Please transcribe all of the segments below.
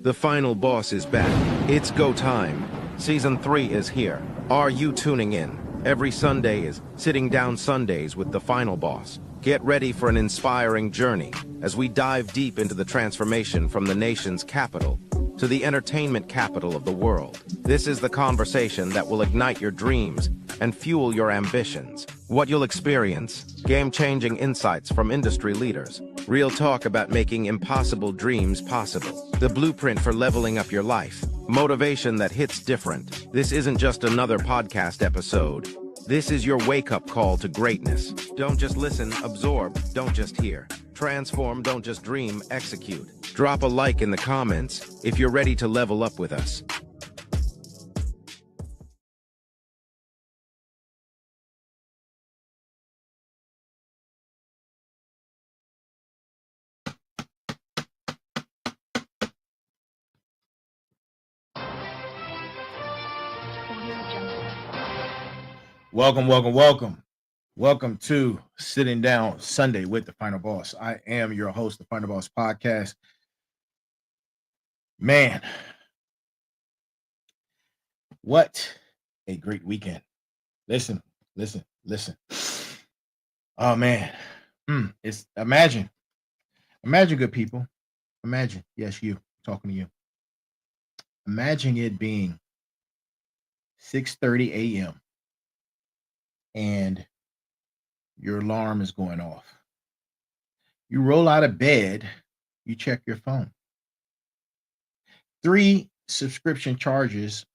The final boss is back. It's go time. Season 3 is here. Are you tuning in? Every Sunday is Sitting Down Sundays with the final boss. Get ready for an inspiring journey as we dive deep into the transformation from the nation's capital to the entertainment capital of the world. This is the conversation that will ignite your dreams and fuel your ambitions. What you'll experience: game-changing insights from industry leaders, real talk about making impossible dreams possible, the blueprint for leveling up your life, motivation that hits different. This isn't just another podcast episode. This is your wake-up call to greatness. Don't just listen, absorb, don't just hear. Transform, don't just dream, execute. Drop a like in the comments if you're ready to level up with us. Welcome to Sitting Down Sunday with the Final Boss. I am your host, the Final Boss Podcast. Man, what a great weekend. Listen. Oh, man. It's imagine, good people. Imagine, yes, you, talking to you. Imagine it being 6:30 a.m. and your alarm is going off. You roll out of bed, you check your phone. 3 subscription charges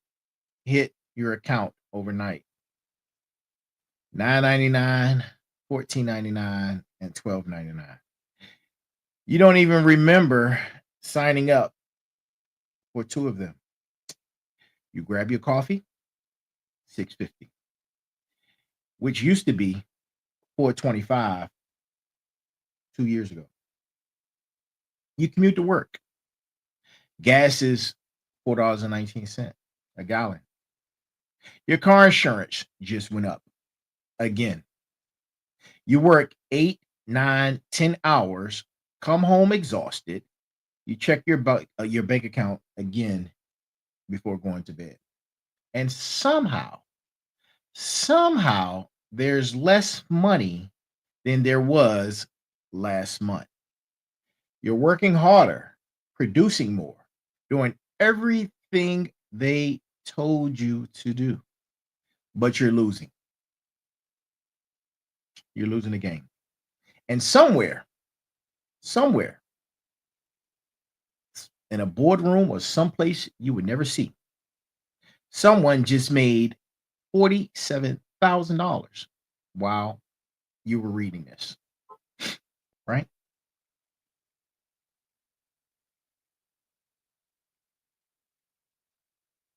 hit your account overnight. $9.99, $14.99, and $12.99. You don't even remember signing up for 2 of them. You grab your coffee, $6.50, which used to be $4.25 2 years ago. You commute to work. Gas is $4.19 a gallon. Your car insurance just went up again. You work 8, 9, 10 hours, come home exhausted. You check your bank account again before going to bed. And somehow, there's less money than there was last month. You're working harder, producing more, doing everything they told you to do, but you're losing. You're losing the game. And somewhere, in a boardroom or someplace you would never see, someone just made $47,000 while you were reading this, right?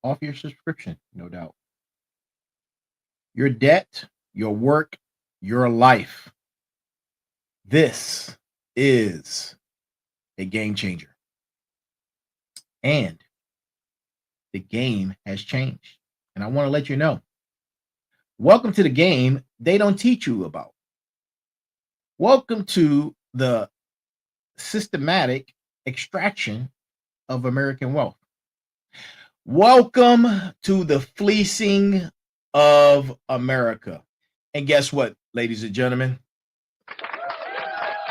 Off your subscription, no doubt. Your debt, your work, your life. This is a game changer. And the game has changed. And I want to let you know. Welcome to the game they don't teach you about. Welcome to the systematic extraction of American wealth. Welcome to the fleecing of America. And guess what, ladies and gentlemen?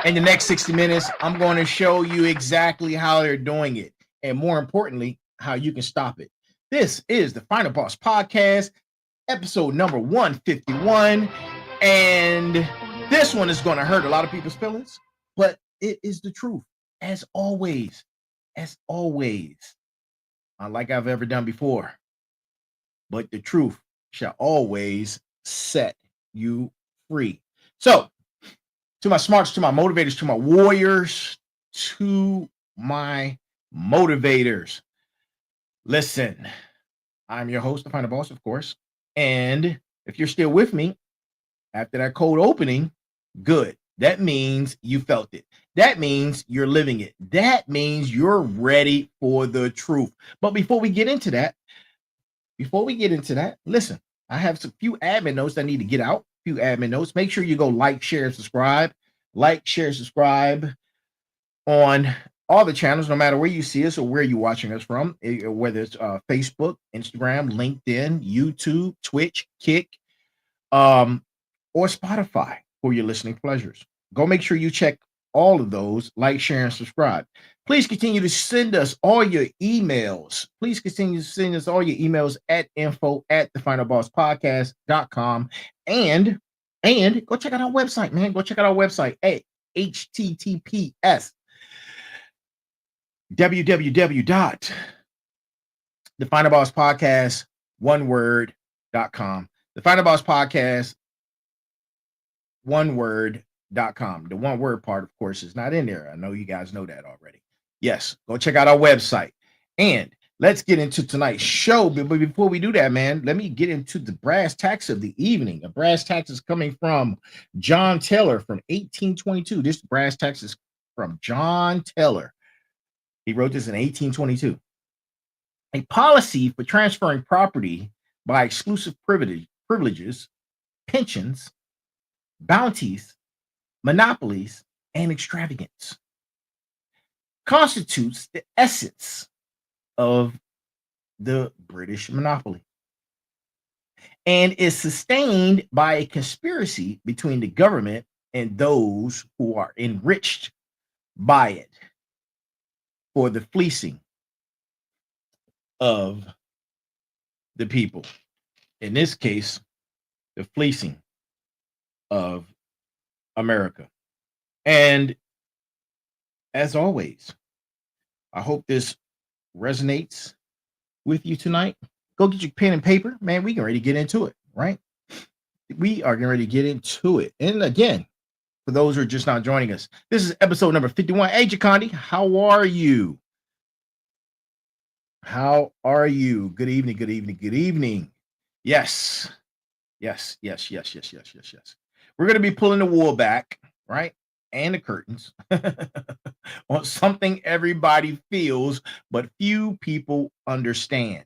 In the next 60 minutes, I'm going to show you exactly how they're doing it. And more importantly, how you can stop it. This is the Final Boss Podcast, episode number 151. And this one is going to hurt a lot of people's feelings, but it is the truth. As always, unlike I've ever done before, but the truth shall always set you free. So, to my smarts, to my motivators, to my warriors, to my motivators, listen, I'm your host, the Final Boss, of course. And if you're still with me after that cold opening, good. That means you felt it. That means you're living it. That means you're ready for the truth. But before we get into that, listen, I have a few admin notes I need to get out. Make sure you go like, share, subscribe. Like, share, subscribe on all the channels, no matter where you see us or where you're watching us from, whether it's Facebook, Instagram, LinkedIn, YouTube, Twitch, Kick, um, or Spotify for your listening pleasures. Go make sure you check all of those, like, share, and subscribe. Please continue to send us all your emails. Please continue to send us all your emails at info@thefinalbosspodcast.com. And go check out our website, man. Go check out our website at https www.thefinalbosspodcast, one word.com. The Final Boss Podcast, one word.com. The one word part, of course, is not in there. I know you guys know that already. Yes, go check out our website. And let's get into tonight's show. But before we do that, man, let me get into the brass tacks of the evening. A brass tacks is coming from John Taylor from 1822. This brass tacks is from John Taylor. He wrote this in 1822. A policy for transferring property by exclusive privileges, pensions, bounties, monopolies, and extravagance constitutes the essence of the British monopoly and is sustained by a conspiracy between the government and those who are enriched by it for the fleecing of the people. In this case, the fleecing of America. And as always, I hope this resonates with you tonight. Go get your pen and paper, man. We can ready to get into it, right? We are getting ready to get into it. And again, for those who are just not joining us, this is episode number 51. Hey, Jacondi, how are you? How are you? Good evening, good evening, good evening. Yes. Yes. We're going to be pulling the wool back, right? And the curtains on something everybody feels, but few people understand,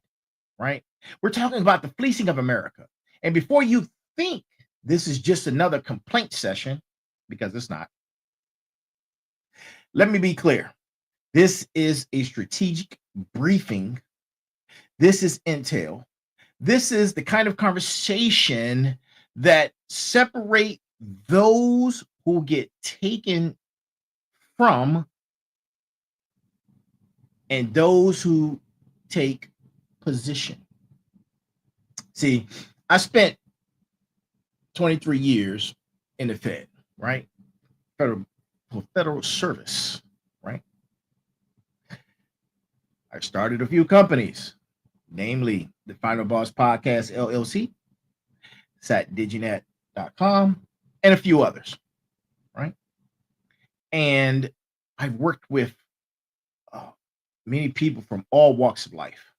right? We're talking about the fleecing of America. And before you think this is just another complaint session, because it's not, let me be clear. This is a strategic briefing. This is intel. This is the kind of conversation that separate those who get taken from and those who take position. See, I spent 23 years in the Fed, right? Federal service, right? I started a few companies, namely the Final Boss Podcast LLC, satdiginet.com, and a few others, right? And I've worked with many people from all walks of life,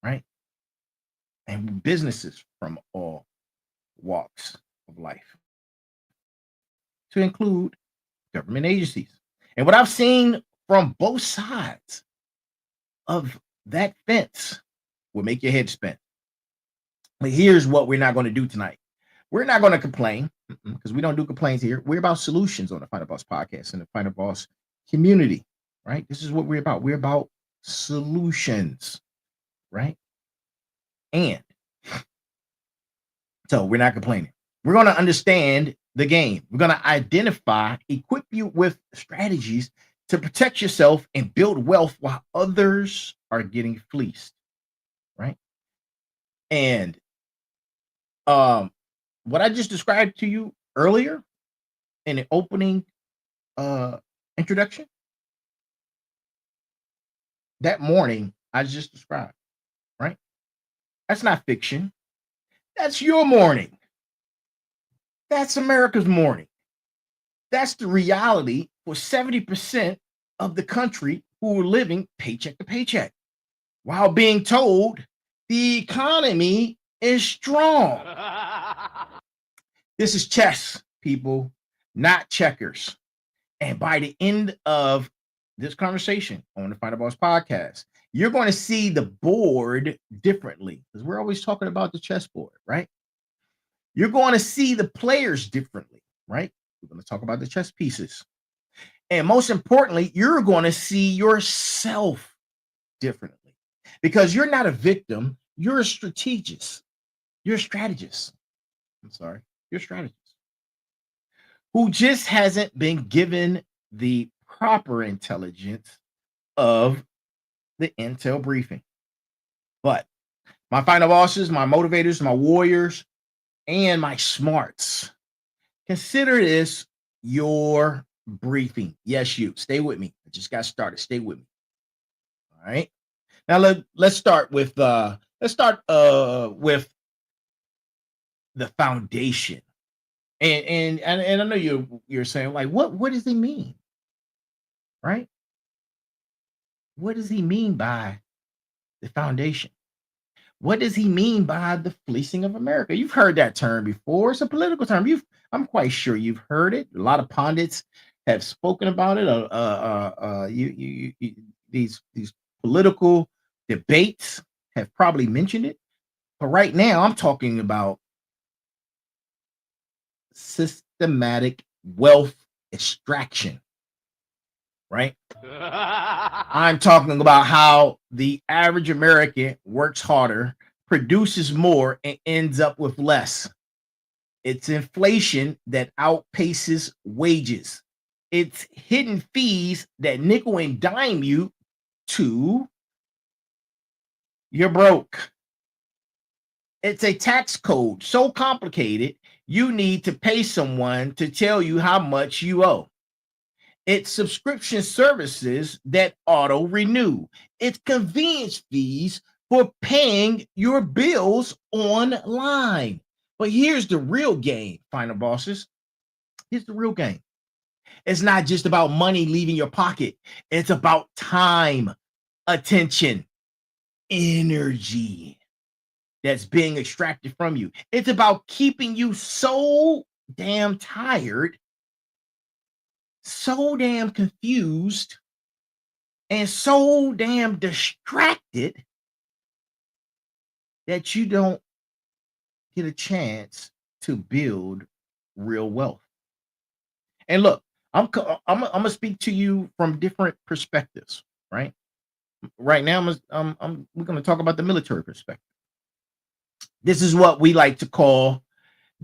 right? And businesses from all walks of life, to include government agencies. And what I've seen from both sides of that fence will make your head spin. But here's what we're not going to do tonight. We're not going to complain, because we don't do complaints here. We're about solutions on the Final Boss Podcast and the Final Boss community, right? This is what we're about. We're about solutions, right? And so we're not complaining. We're going to understand the game. We're going to identify, equip you with strategies to protect yourself and build wealth while others are getting fleeced, right? And what I just described to you earlier in the opening introduction, that morning I just described, right? That's not fiction. That's your morning. That's America's morning. That's the reality for 70% of the country who are living paycheck to paycheck, while being told the economy is strong. This is chess, people, not checkers. And by the end of this conversation on the Final Boss Podcast, you're going to see the board differently, because we're always talking about the chessboard, right? You're going to see the players differently, right? We're going to talk about the chess pieces. And most importantly, you're going to see yourself differently because you're not a victim. You're a strategist. You're a strategist. I'm sorry. You're a strategist who just hasn't been given the proper intelligence of the intel briefing. But my final bosses, my motivators, my warriors, and my smarts, consider this your briefing. Yes, you. Stay with me. I just got started. Stay with me. All right. Now let's start with the foundation. And I know you're saying, like, what does he mean? Right? What does he mean by the foundation? What does he mean by the fleecing of America? You've heard that term before. It's a political term. I'm quite sure you've heard it. A lot of pundits have spoken about it. These political debates have probably mentioned it. But right now, I'm talking about systematic wealth extraction. Right? I'm talking about how the average American works harder, produces more, and ends up with less. It's inflation that outpaces wages. It's hidden fees that nickel and dime you to you're broke. It's a tax code so complicated, you need to pay someone to tell you how much you owe. It's subscription services that auto renew. It's convenience fees for paying your bills online. But here's the real game, final bosses. Here's the real game. It's not just about money leaving your pocket. It's about time, attention, energy that's being extracted from you. It's about keeping you so damn tired, so damn confused, and so damn distracted that you don't get a chance to build real wealth. And look, I'm gonna speak to you from different perspectives, right? Right now, we're gonna talk about the military perspective. This is what we like to call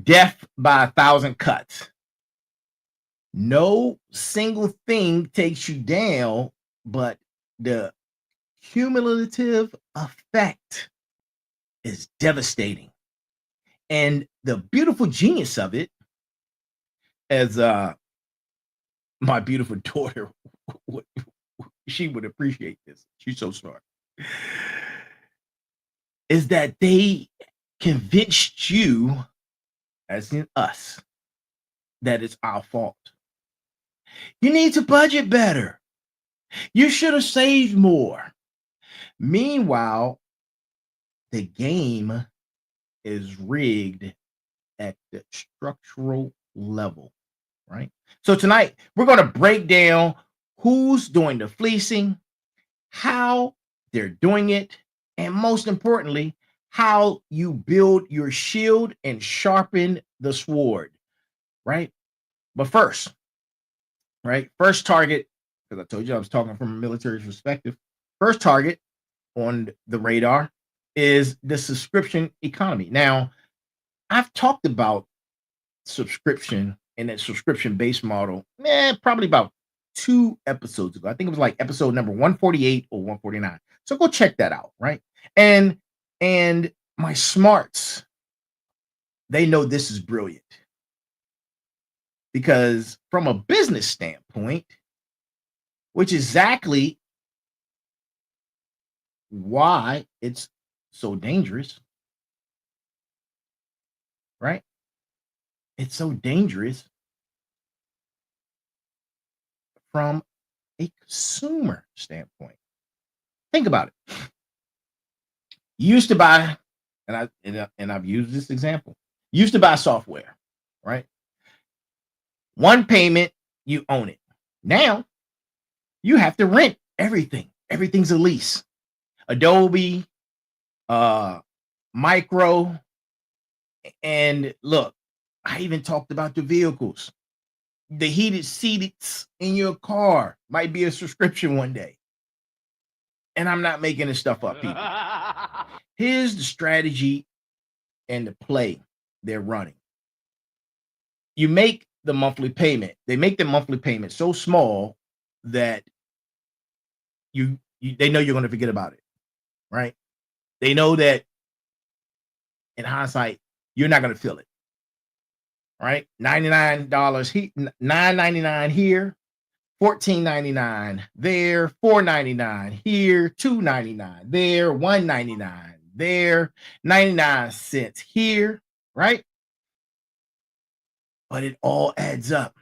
death by 1,000 cuts. No single thing takes you down, but the cumulative effect is devastating. And the beautiful genius of it, as my beautiful daughter, she would appreciate this. She's so smart. Is that they convinced you, as in us, that it's our fault. You need to budget better. You should have saved more. Meanwhile, the game is rigged at the structural level, right? So tonight, we're going to break down who's doing the fleecing, how they're doing it, and most importantly, how you build your shield and sharpen the sword, right? But first, right? First target, because I told you I was talking from a military perspective. First target on the radar is the subscription economy. Now, I've talked about subscription and that subscription-based model, probably about 2 episodes ago. I think it was like episode number 148 or 149. So go check that out, right? And my smarts, they know this is brilliant. Because from a business standpoint, which is exactly why it's so dangerous, right? It's so dangerous from a consumer standpoint. Think about it. You used to buy, and I've used this example. You used to buy software, right? One payment, you own it. Now you have to rent everything. Everything's a lease. Adobe, Micro, and look, I even talked about the vehicles. The heated seats in your car might be a subscription one day. And I'm not making this stuff up, people. Here's the strategy and the play they're running. You make the monthly payment. They make the monthly payment so small that they know you're going to forget about it, right? They know that in hindsight, you're not going to feel it, right? $99, $9.99 here, $14.99 there, $4.99 here, $2.99 there, $1.99 there, 99 cents here, right? But it all adds up.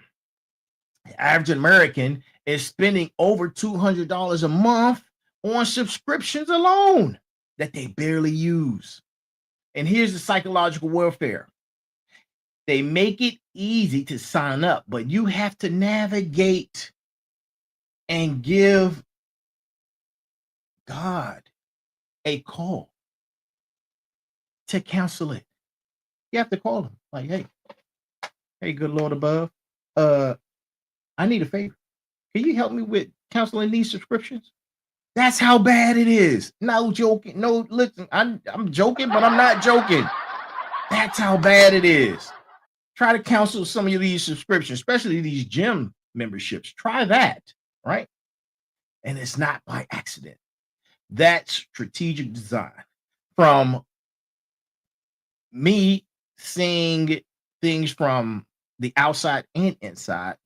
The average American is spending over $200 a month on subscriptions alone that they barely use. And here's the psychological warfare. They make it easy to sign up, but you have to navigate and give God a call to cancel it. You have to call him like, hey, good Lord above, I need a favor. Can you help me with canceling these subscriptions? That's how bad it is. No joking. No, listen, I'm joking, but I'm not joking. That's how bad it is. Try to cancel some of these subscriptions, especially these gym memberships. Try that, right? And it's not by accident. That's strategic design. From me seeing things from the outside and inside,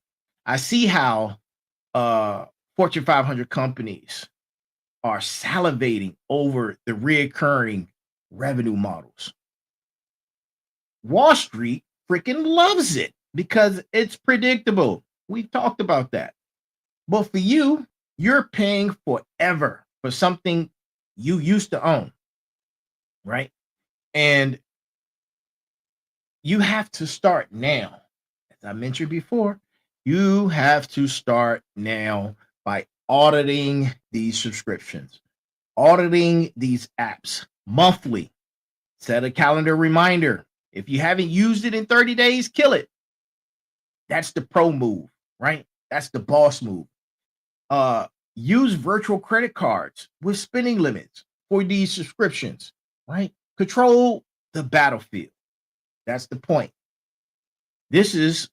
I see how Fortune 500 companies are salivating over the reoccurring revenue models. Wall Street freaking loves it because it's predictable. We talked about that. But for you, you're paying forever for something you used to own, right? And you have to start now. As I mentioned before, you have to start now by auditing these subscriptions, auditing these apps monthly. Set a calendar reminder. If you haven't used it in 30 days, kill it. That's the pro move, right? That's the boss move. Use virtual credit cards with spending limits for these subscriptions, right? Control the battlefield. That's the point. This is,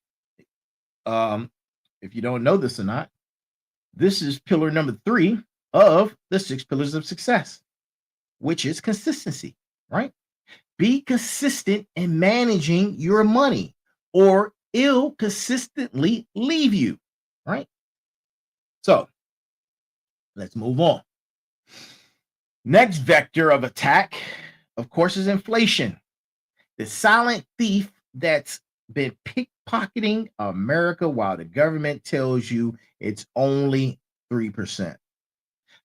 if you don't know this or not, this is pillar number 3 of the 6 pillars of success, which is consistency, right? Be consistent in managing your money, or it'll consistently leave you, right? So let's move on. Next vector of attack, of course, is inflation. The silent thief that's been pickpocketing America while the government tells you it's only 3%.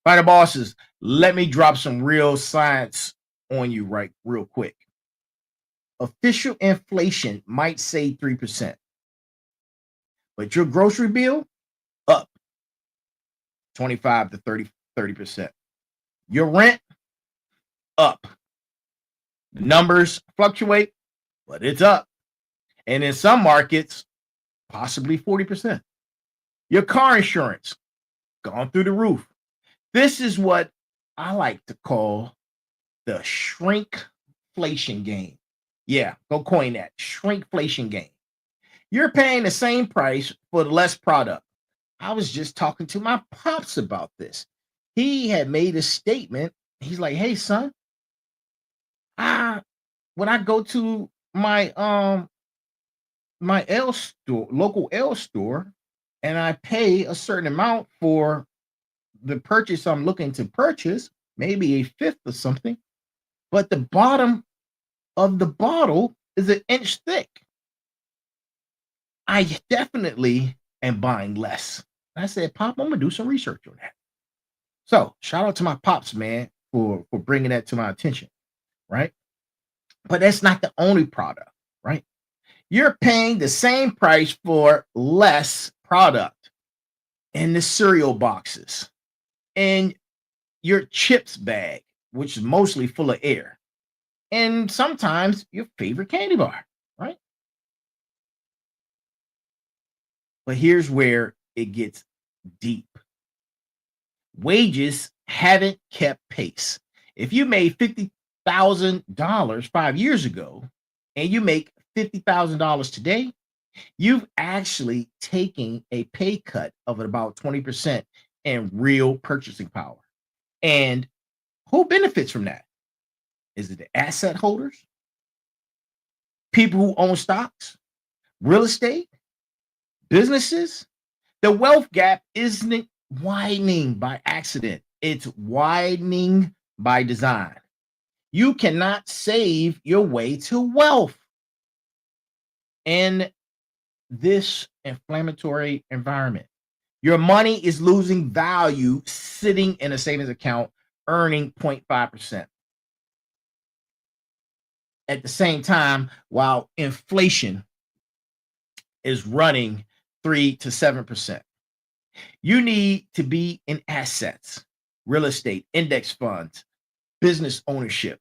Final bosses, let me drop some real science on you real quick. Official inflation might say 3%, but your grocery bill up 25 to 30%. Your rent up. The numbers fluctuate, but it's up. And in some markets, possibly 40%. Your car insurance gone through the roof. This is what I like to call the shrinkflation game. Yeah, go coin that. Shrinkflation game. You're paying the same price for less product. I was just talking to my pops about this. He had made a statement. He's like, hey, son, when I go to my my L store, local L store, and I pay a certain amount for the purchase I'm looking to purchase, maybe a fifth or something, but the bottom of the bottle is an inch thick. I definitely am buying less. I said, Pop, I'm gonna do some research on that. So shout out to my pops, man, for bringing that to my attention, right? But that's not the only product, right? You're paying the same price for less product in the cereal boxes, in your chips bag, which is mostly full of air, and sometimes your favorite candy bar, right? But here's where it gets deep. Wages haven't kept pace. If you made $50,000 5 years ago and you make $50,000 today, you've actually taken a pay cut of about 20% in real purchasing power. And who benefits from that? Is it the asset holders, people who own stocks, real estate, businesses? The wealth gap isn't widening by accident, it's widening by design. You cannot save your way to wealth in this inflammatory environment. Your money is losing value sitting in a savings account earning 0.5%. At the same time, while inflation is running 3 to 7%. You need to be in assets, real estate, index funds, business ownership,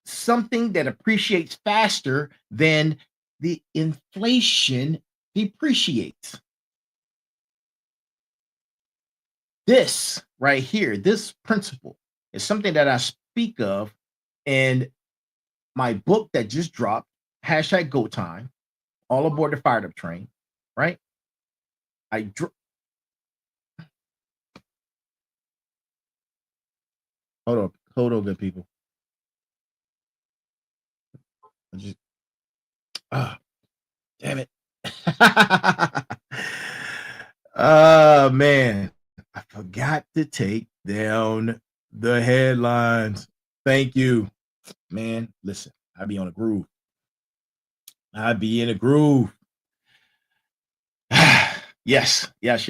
something that appreciates faster than the inflation depreciates. This right here, this principle is something that I speak of in my book that just dropped, hashtag Go Time, all aboard the fired up train, right? Hold on, good people. Damn it. Oh man, I forgot to take down the headlines. Thank you, man. Listen, I be on a groove. I be in a groove. Yes. As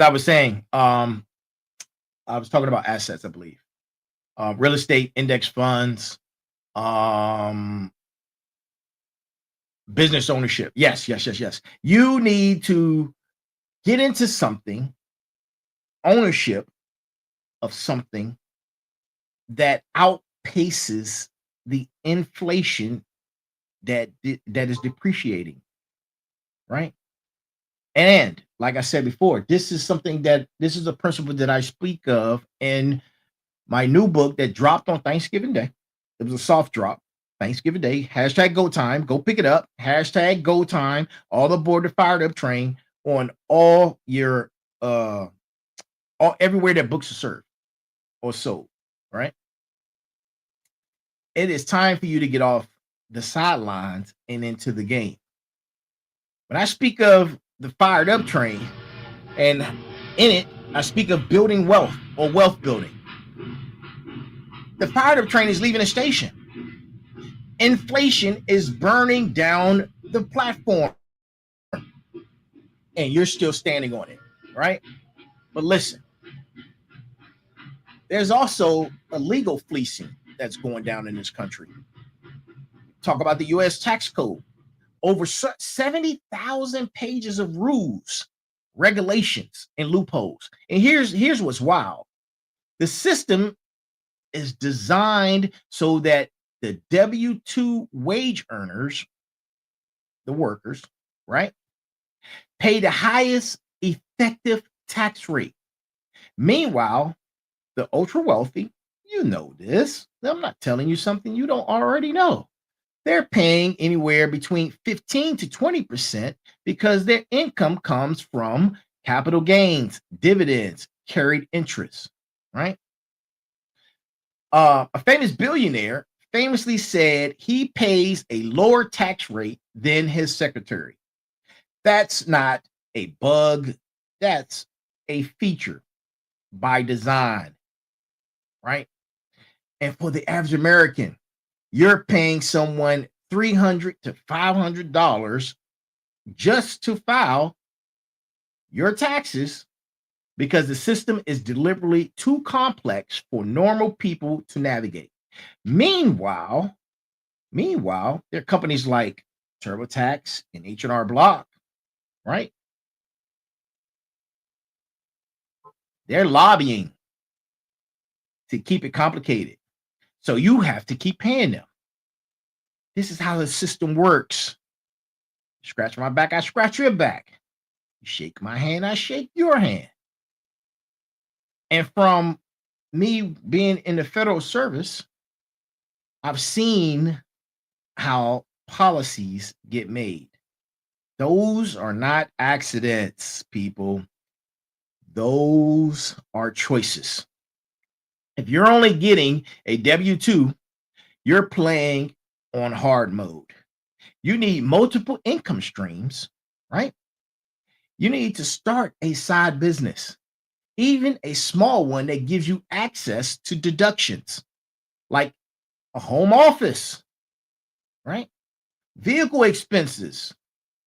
I was saying, I was talking about assets, I believe. Real estate, index funds, business ownership. Yes. You need to get into something, ownership of something that outpaces the inflation that is depreciating, right? And like I said before, this is a principle that I speak of in my new book that dropped on Thanksgiving Day. It was a soft drop. Thanksgiving Day, hashtag Go Time. Go pick it up. Hashtag Go Time. All aboard the fired up train on all your everywhere that books are served or sold. Right. It is time for you to get off the sidelines and into the game. When I speak of the fired up train, and in it, I speak of building wealth or wealth building. The fired up train is leaving the station. Inflation is burning down the platform, and you're still standing on it, right? But listen, there's also illegal fleecing that's going down in this country. Talk about the U.S. tax code. Over 70,000 pages of rules, regulations, and loopholes. And here's what's wild. The system is designed so that the W-2 wage earners, the workers, right, pay the highest effective tax rate. Meanwhile, the ultra wealthy, you know this. I'm not telling you something you don't already know. They're paying anywhere between 15 to 20% because their income comes from capital gains, dividends, carried interest, right? A famous billionaire famously said he pays a lower tax rate than his secretary. That's not a bug, that's a feature by design, right? And for the average American, you're paying someone $300 to $500 just to file your taxes because the system is deliberately too complex for normal people to navigate. Meanwhile, there are companies like TurboTax and H&R Block, right? They're lobbying to keep it complicated. So you have to keep paying them. This is how the system works. Scratch my back, I scratch your back. You shake my hand, I shake your hand. And from me being in the federal service, I've seen how policies get made. Those are not accidents, people. Those are choices. If you're only getting a W 2, you're playing on hard mode. You need multiple income streams, right? You need to start a side business, even a small one that gives you access to deductions like a home office, right? Vehicle expenses,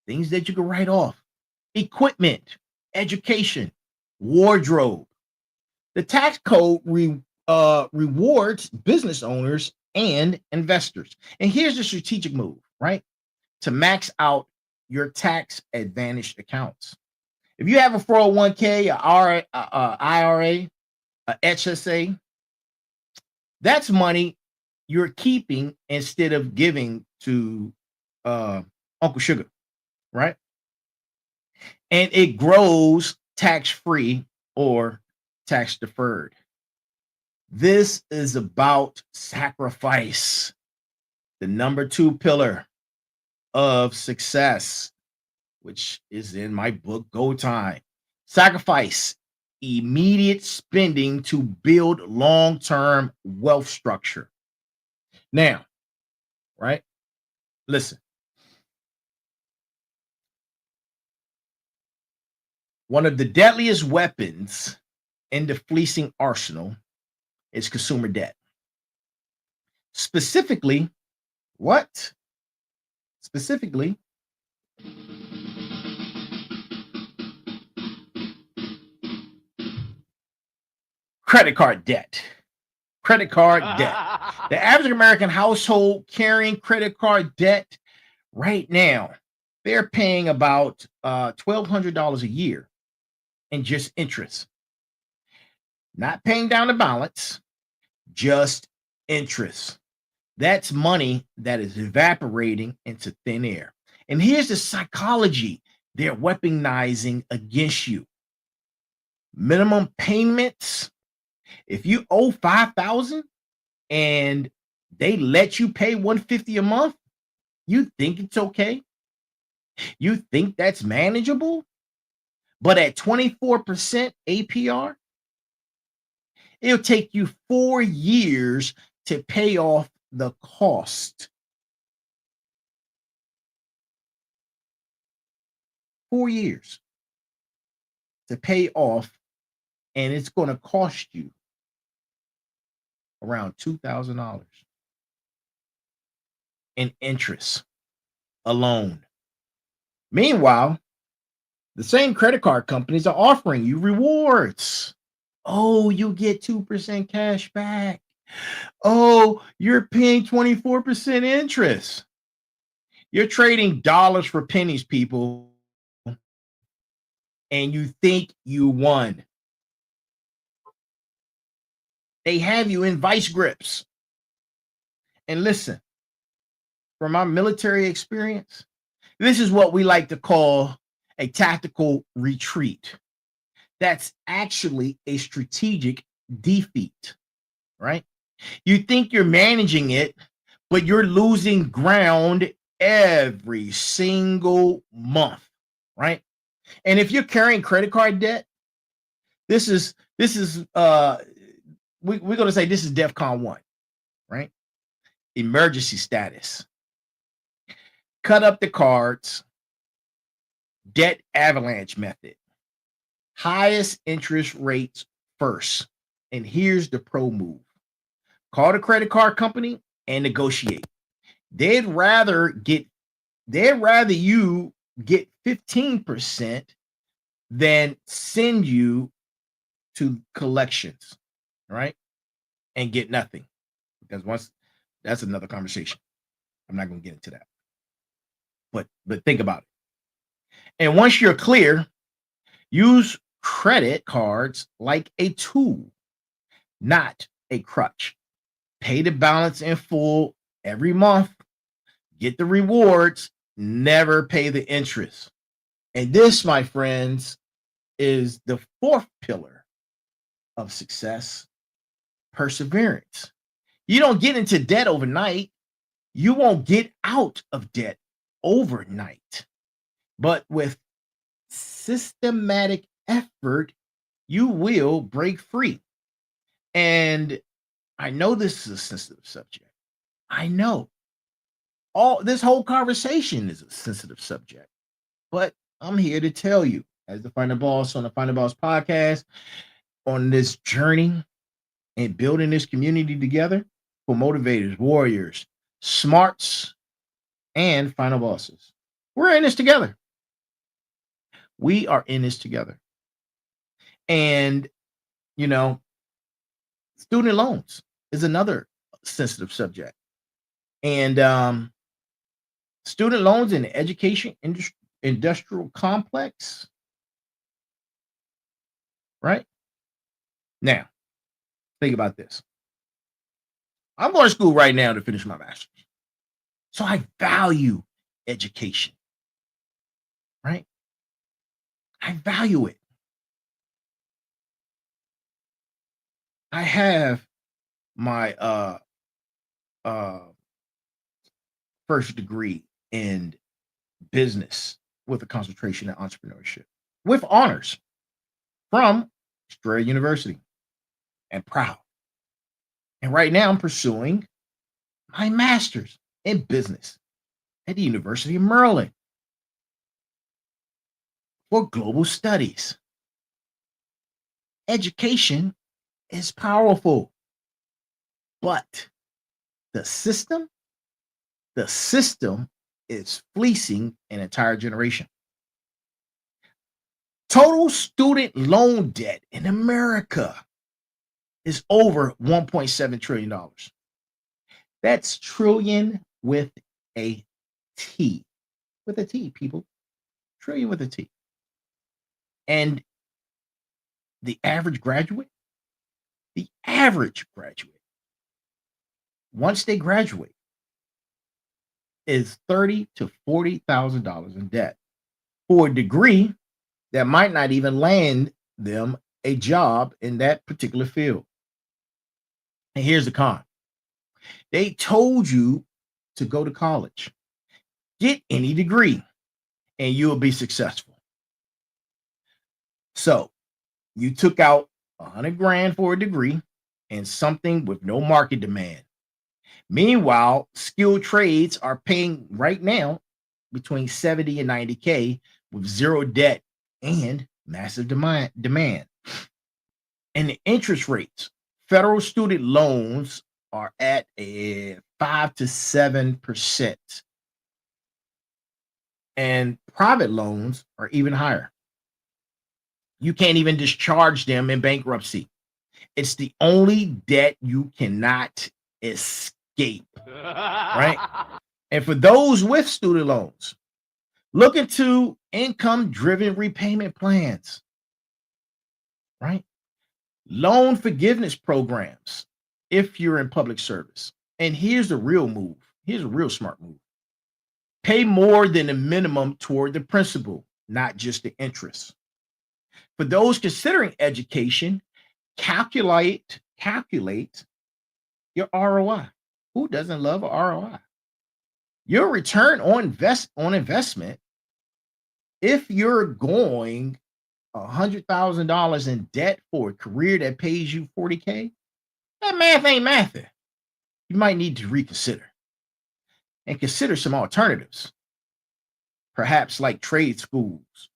things that you can write off, equipment, education, wardrobe. The tax code rewards business owners and investors. And here's the strategic move, right? To max out your tax advantaged accounts. If you have a 401k, a IRA, a HSA, that's money you're keeping instead of giving to Uncle Sugar, right? And it grows tax free or tax deferred. This is about sacrifice, the number 2 pillar of success, which is in my book, Go Time. Sacrifice immediate spending to build long term wealth structure. Now, right? Listen, one of the deadliest weapons in the fleecing arsenal is consumer debt. Specifically, what? Specifically, credit card debt. Credit card debt. The average American household carrying credit card debt right now, they're paying about $1,200 a year in just interest. Not paying down the balance, just interest. That's money that is evaporating into thin air. And here's the psychology they're weaponizing against you. Minimum payments. If you owe $5,000 and they let you pay $150 a month, you think it's okay? You think that's manageable? But at 24% APR, it'll take you 4 years to pay off the cost. 4 years to pay off, and it's going to cost you around $2,000 in interest alone. Meanwhile, the same credit card companies are offering you rewards. Oh, you get 2% cash back. Oh, you're paying 24% interest. You're trading dollars for pennies, people, and you think you won. They have you in vice grips. And listen, from my military experience, this is what we like to call a tactical retreat. That's actually a strategic defeat, right? You think you're managing it, but you're losing ground every single month, right? And if you're carrying credit card debt, this is we're going to say this is DEFCON 1, right? Emergency status. Cut up the cards. Debt avalanche method. Highest interest rates first. And here's the pro move. Call the credit card company and negotiate. They'd rather you get 15% than send you to collections, right? And get nothing. Because that's another conversation. I'm not going to get into that. But think about it. And once you're clear, use credit cards like a tool, not a crutch. Pay the balance in full every month. Get the rewards. Never pay the interest. And this, my friends, is the fourth pillar of success: perseverance. You don't get into debt overnight. You won't get out of debt overnight. But with systematic effort, you will break free. And I know this is a sensitive subject. I know all this whole conversation is a sensitive subject, but I'm here to tell you, as the Final Boss on the Final Boss podcast, on this journey and building this community together for motivators, warriors, smarts, and final bosses. We're in this together. We are in this together. And, you know, student loans is another sensitive subject. And student loans in the education industrial complex, right? Now, think about this. I'm going to school right now to finish my master's. So I value education, right? I value it. I have my first degree in business with a concentration in entrepreneurship with honors from Strayer University, and proud. And right now I'm pursuing my master's in business at the University of Maryland for global studies. Education is powerful, but the system is fleecing an entire generation. Total student loan debt in America is over $1.7 trillion. That's trillion with a T. With a T, people. Trillion with a T. And the average graduate, once they graduate, is $30,000 to $40,000 in debt for a degree that might not even land them a job in that particular field. And here's the con. They told you to go to college, get any degree, and you'll be successful. So you took out 100 grand for a degree and something with no market demand. Meanwhile, skilled trades are paying right now between 70 and 90K with zero debt and massive demand. And the interest rates, federal student loans are at a 5 to 7%. And private loans are even higher. You can't even discharge them in bankruptcy. It's the only debt you cannot escape, right? And for those with student loans, look into income-driven repayment plans, right? Loan forgiveness programs if you're in public service. And here's the real move. Here's a real smart move. Pay more than the minimum toward the principal, not just the interest. For those considering education, calculate your ROI. Who doesn't love an ROI? Your return on investment, if you're going $100,000 in debt for a career that pays you 40K, that math ain't mathing. You might need to reconsider and consider some alternatives, perhaps like trade schools,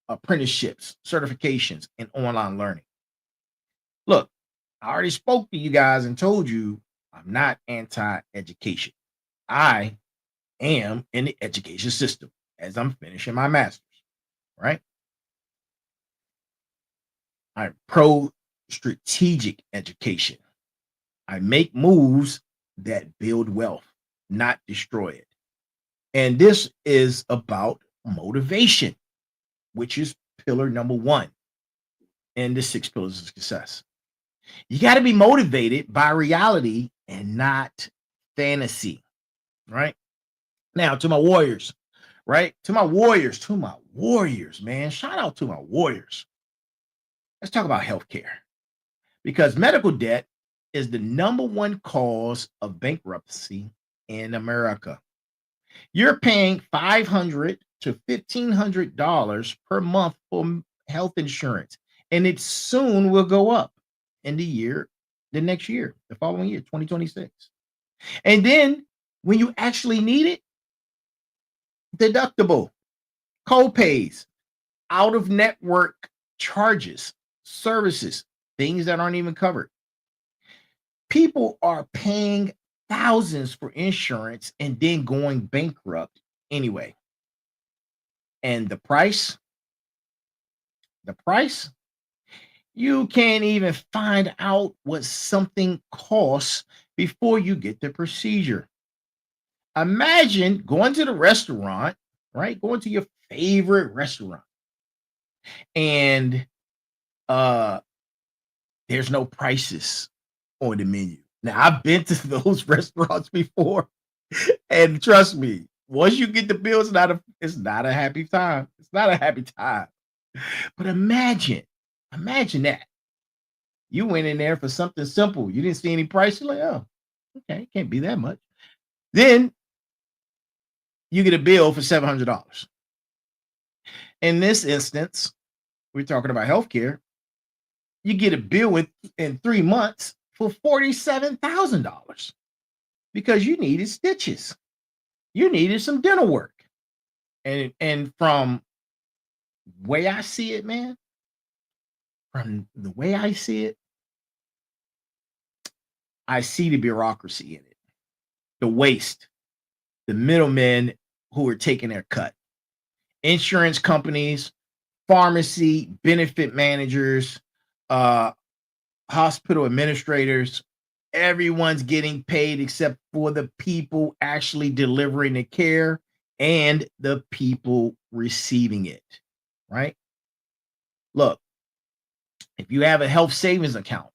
apprenticeships, certifications, and online learning. Look, I already spoke to you guys and told you I'm not anti-education. I am in the education system as I'm finishing my master's, right? I'm pro strategic education. I make moves that build wealth, not destroy it. And this is about motivation, which is pillar number 1 in the 6 pillars of success. You got to be motivated by reality and not fantasy, right? Now, to my warriors, right? To my warriors, man. Shout out to my warriors. Let's talk about healthcare because medical debt is the number one cause of bankruptcy in America. You're paying $500 to $1,500 per month for health insurance, and it soon will go up in the next year, the following year, 2026. And then when you actually need it, deductible, co-pays, out of network charges, services, things that aren't even covered. People are paying thousands for insurance and then going bankrupt anyway. And the price, you can't even find out what something costs before you get the procedure. Imagine going to the restaurant, right? Going to your favorite restaurant and uh there's no prices on the menu. Now, I've been to those restaurants before, and trust me, once you get the bill, it's not a happy time. It's not a happy time. But imagine that you went in there for something simple. You didn't see any price. You're like, oh, okay, it can't be that much. Then you get a bill for $700. In this instance, we're talking about healthcare. You get a bill in 3 months for $47,000 because you needed stitches. You needed some dental work. And from way I see it, man, from the way I see it, I see the bureaucracy in it, the waste, the middlemen who are taking their cut, insurance companies, pharmacy, benefit managers, uh, hospital administrators. Everyone's getting paid except for the people actually delivering the care and the people receiving it, right? Look, if you have a health savings account,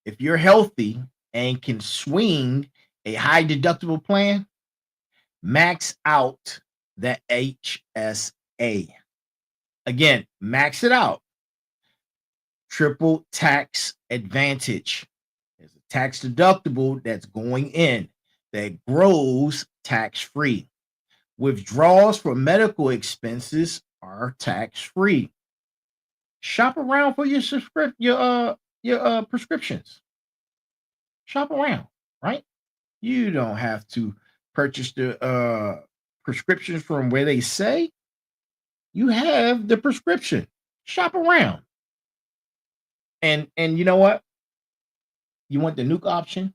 if you're healthy and can swing a high deductible plan, max out the HSA. Again, max it out. Triple tax advantage. There's a tax deductible that's going in that grows tax free. Withdrawals for medical expenses are tax free. Shop around for your prescriptions. Shop around, right? You don't have to purchase the prescriptions from where they say. You have the prescription. Shop around. And you know what? You want the nuke option?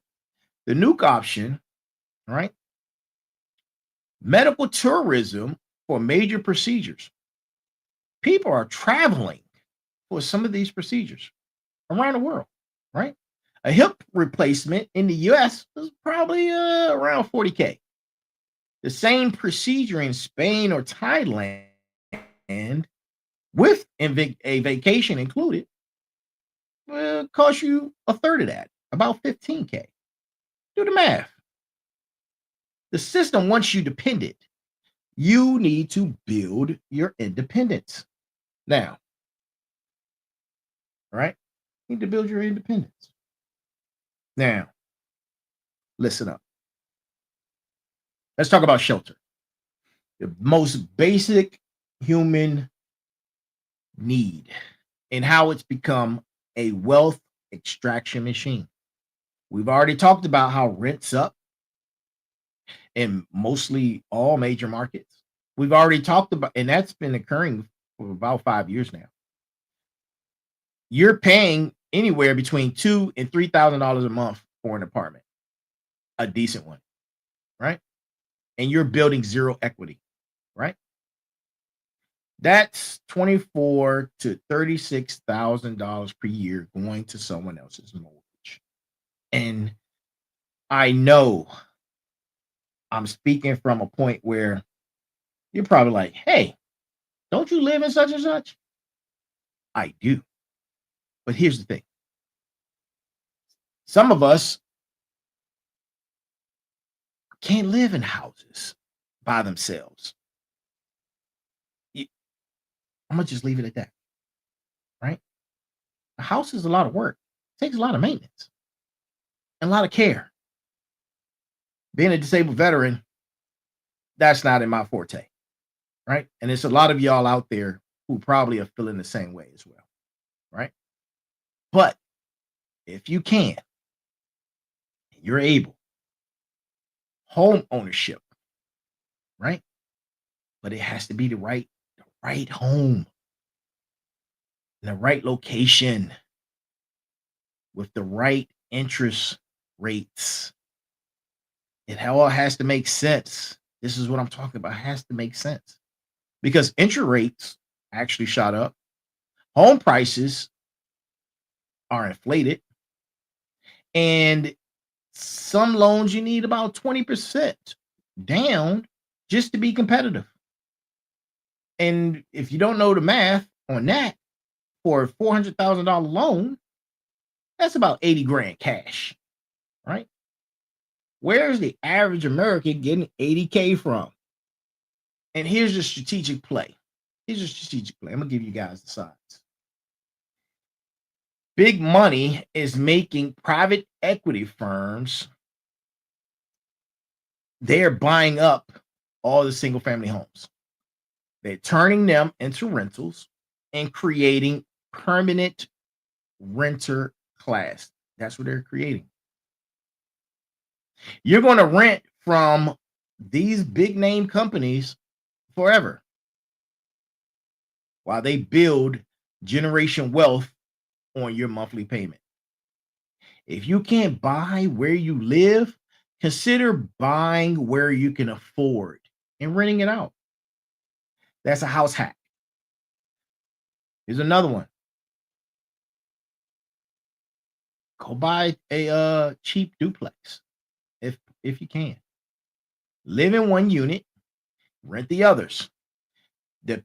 The nuke option, right? Medical tourism for major procedures. People are traveling for some of these procedures around the world, right? A hip replacement in the US is probably around 40K. The same procedure in Spain or Thailand with a vacation included will cost you a third of that, about 15K. Do the math. The system wants you dependent. You need to build your independence now, right? You need to build your independence. Now, listen up. Let's talk about shelter. The most basic human need and how it's become a wealth extraction machine. We've already talked about how rent's up in mostly all major markets. We've already talked about, and that's been occurring for about 5 years now. You're paying anywhere between $2,000 and $3,000 a month for an apartment, a decent one, right? And you're building zero equity, right? That's $24,000 to $36,000 per year going to someone else's mortgage. And I know I'm speaking from a point where you're probably like, hey, don't you live in such and such? I do. But here's the thing. Some of us can't live in houses. by themselves. I'm gonna just leave it at that, right? A house is a lot of work. It takes a lot of maintenance and a lot of care. Being a disabled veteran, that's not in my forte, right? And it's a lot of y'all out there who probably are feeling the same way as well, right? But if you can, you're able, home ownership, right? But it has to be the right home, in the right location, with the right interest rates. It all has to make sense. This is what I'm talking about. It has to make sense because interest rates actually shot up. Home prices are inflated, and some loans you need about 20% down just to be competitive. And if you don't know the math on that, for a $400,000 loan, that's about 80 grand cash, right? Where's the average American getting 80K from? And here's the strategic play. Here's a strategic play. I'm gonna give you guys the sides. Big money is making private equity firms, they're buying up all the single family homes. They're turning them into rentals and creating permanent renter class. That's what they're creating. You're going to rent from these big name companies forever while they build generation wealth on your monthly payment. If you can't buy where you live, consider buying where you can afford and renting it out. That's a house hack. Here's another one. Go buy a cheap duplex if you can. Live in one unit, rent the others. The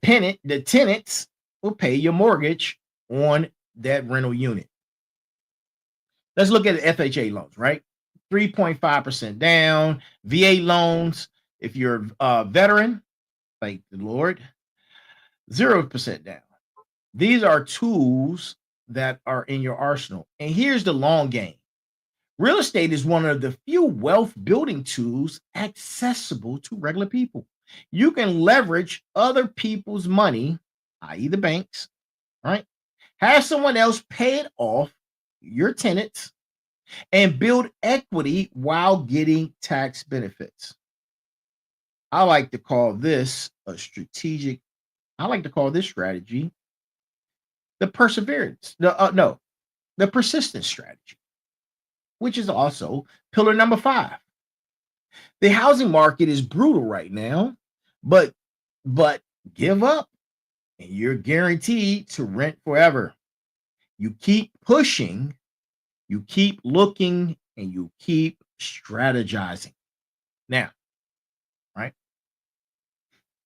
tenants will pay your mortgage on that rental unit. Let's look at the FHA loans, right? 3.5% down. VA loans, if you're a veteran, thank the Lord, 0% down. These are tools that are in your arsenal. And here's the long game. Real estate is one of the few wealth building tools accessible to regular people. You can leverage other people's money, i.e., the banks, right? Have someone else pay it off, your tenants, and build equity while getting tax benefits. I like to call this a strategic, I like to call this strategy the perseverance, the persistence strategy, which is also pillar number 5. The housing market is brutal right now, but give up and you're guaranteed to rent forever. You keep pushing, you keep looking, and you keep strategizing. Now, right?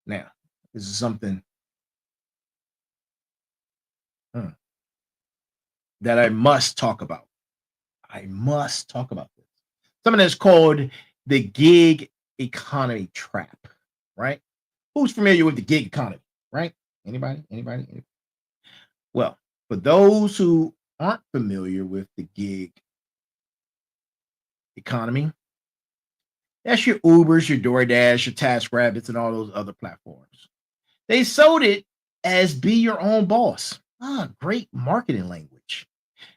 Now, this is something that I must talk about. I must talk about this. Something that's called the gig economy trap, right? Who's familiar with the gig economy, right? Anybody? Anybody? Well, for those who aren't familiar with the gig economy, that's your Ubers, your DoorDash, your TaskRabbits, and all those other platforms. They sold it as be your own boss. Great marketing language.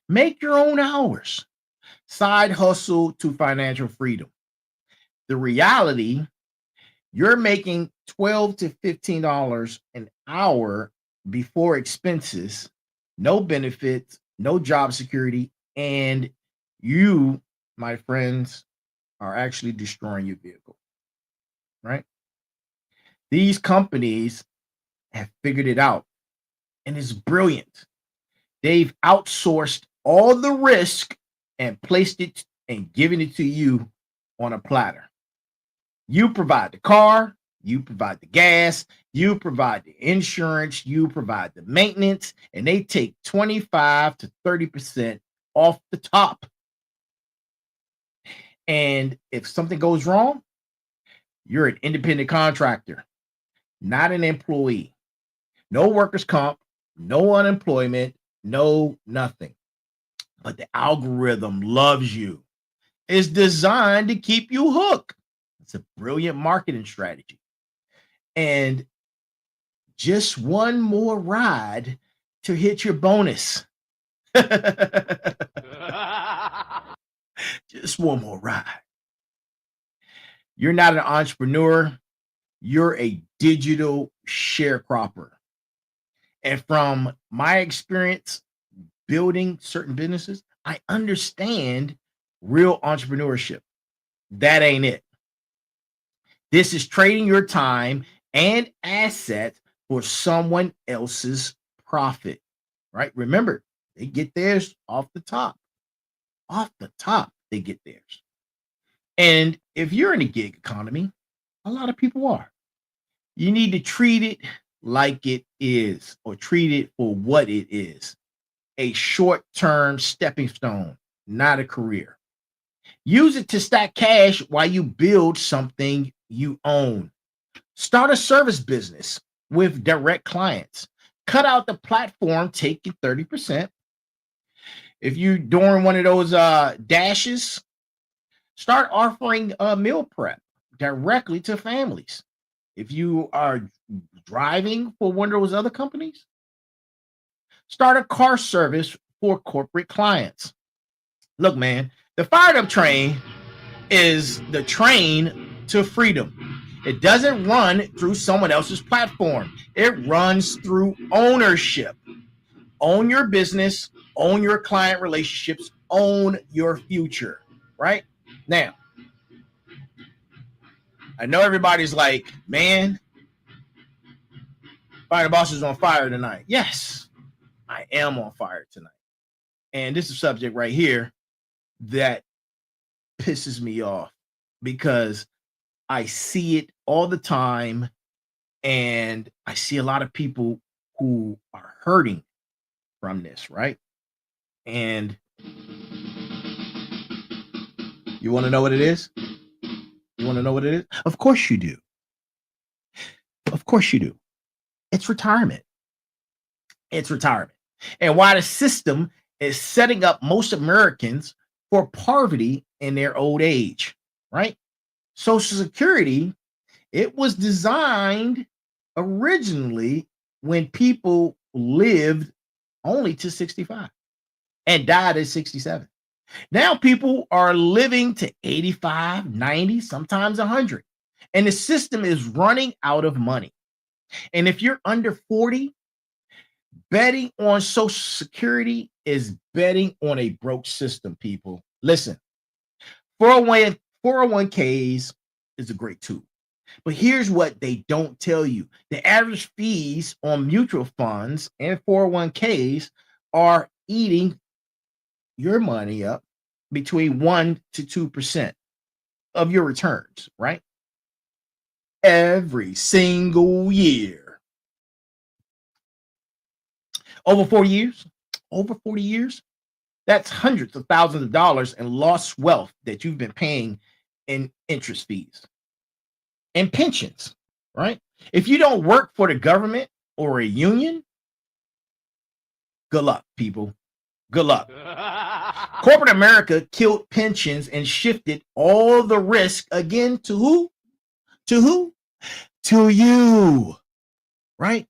Make your own hours. Side hustle to financial freedom. The reality, you're making $12 to $15 an hour before expenses, no benefits, no job security, and you, my friends, are actually destroying your vehicle, right? These companies have figured it out, and it's brilliant. They've outsourced all the risk and placed it and given it to you on a platter. You provide the car, you provide the gas, you provide the insurance, you provide the maintenance, and they take 25 to 30% off the top. And if something goes wrong, You're an independent contractor, not an employee. No workers' comp, no unemployment, no nothing. But the algorithm loves you. It's designed to keep you hooked. It's a brilliant marketing strategy. And just one more ride to hit your bonus. Just one more ride. You're not an entrepreneur. You're a digital sharecropper. And from my experience building certain businesses, I understand real entrepreneurship. That ain't it. This is trading your time and assets for someone else's profit, right? Remember, they get theirs off the top. Off the top, they get theirs. And if you're in a gig economy, a lot of people are. You need to treat it like it is, or treat it for what it is. A short-term stepping stone, not a career. Use it to stack cash while you build something you own. Start a service business with direct clients. Cut out the platform, take you 30%. If you're doing one of those dashes, start offering a meal prep directly to families. If you are driving for one of those other companies, start a car service for corporate clients. Look, man, the fired up train is the train to freedom. It doesn't run through someone else's platform. It runs through ownership. Own your business, own your client relationships, own your future, right? Now, I know everybody's like, man, Fire Boss is on fire tonight. Yes, I am on fire tonight. And this is a subject right here that pisses me off because I see it all the time, and I see a lot of people who are hurting from this, right? And you want to know what it is? You want to know what it is? Of course you do. Of course you do. It's retirement. It's retirement. And why the system is setting up most Americans for poverty in their old age, right? Social Security, it was designed originally when people lived only to 65 and died at 67. Now people are living to 85, 90, sometimes 100. And the system is running out of money. And if you're under 40, betting on Social Security is betting on a broke system, people. Listen, 401ks is a great tool. But here's what they don't tell you. The average fees on mutual funds and 401ks are eating your money up between 1% to 2% of your returns, right? Every single year. Over 40 years, that's hundreds of thousands of dollars in lost wealth that you've been paying in interest fees and pensions, right? If you don't work for the government or a union, good luck, people. Good luck. Corporate America killed pensions and shifted all the risk again to who? To who? To you, right?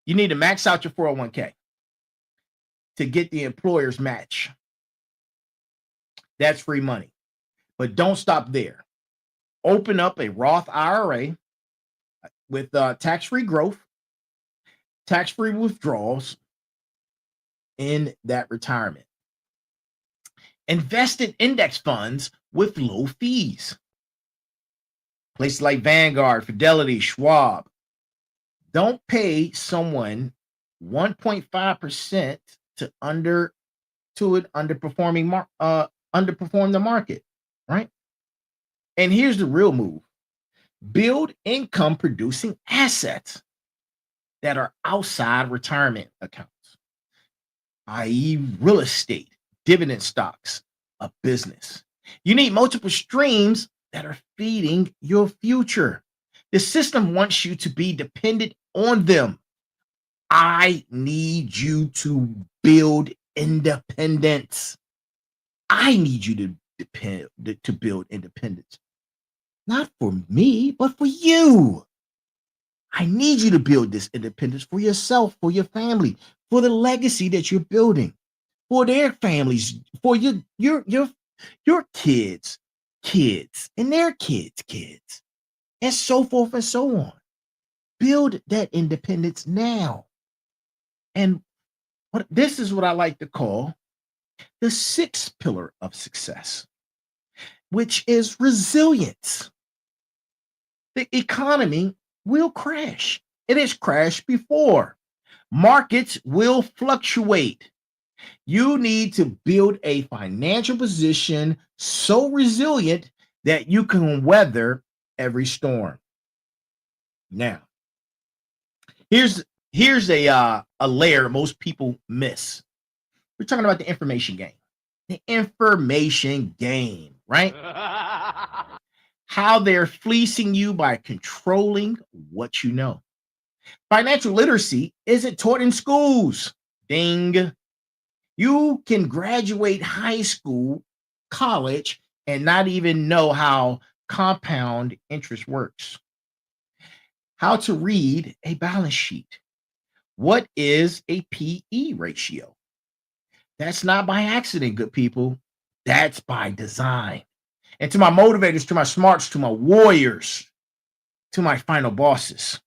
You need to max out your 401k to get the employer's match. That's free money. But don't stop there. Open up a Roth IRA with tax-free growth, tax-free withdrawals in that retirement. Invest in index funds with low fees. Places like Vanguard, Fidelity, Schwab. Don't pay someone 1.5% to underperform the market, right? And here's the real move. Build income producing assets that are outside retirement accounts, i.e. real estate, dividend stocks, a business. You need multiple streams that are feeding your future. The system wants you to be dependent on them. I need you to build independence. I need you to build independence. Not for me, but for you. I need you to build this independence for yourself, for your family, for the legacy that you're building, for their families, for your kids, and their kids, and so forth and so on. Build that independence now. And this is what I like to call the sixth pillar of success, which is resilience. The economy will crash. It has crashed before. Markets will fluctuate. You need to build a financial position so resilient that you can weather every storm. Now, here's a layer most people miss. We're talking about the information game. The information game, right? How they're fleecing you by controlling what you know. Financial literacy isn't taught in schools. Ding. You can graduate high school, college, and not even know how compound interest works. How to read a balance sheet. What is a PE ratio? That's not by accident, good people. That's by design. And to my motivators, to my smarts, to my warriors, to my final bosses,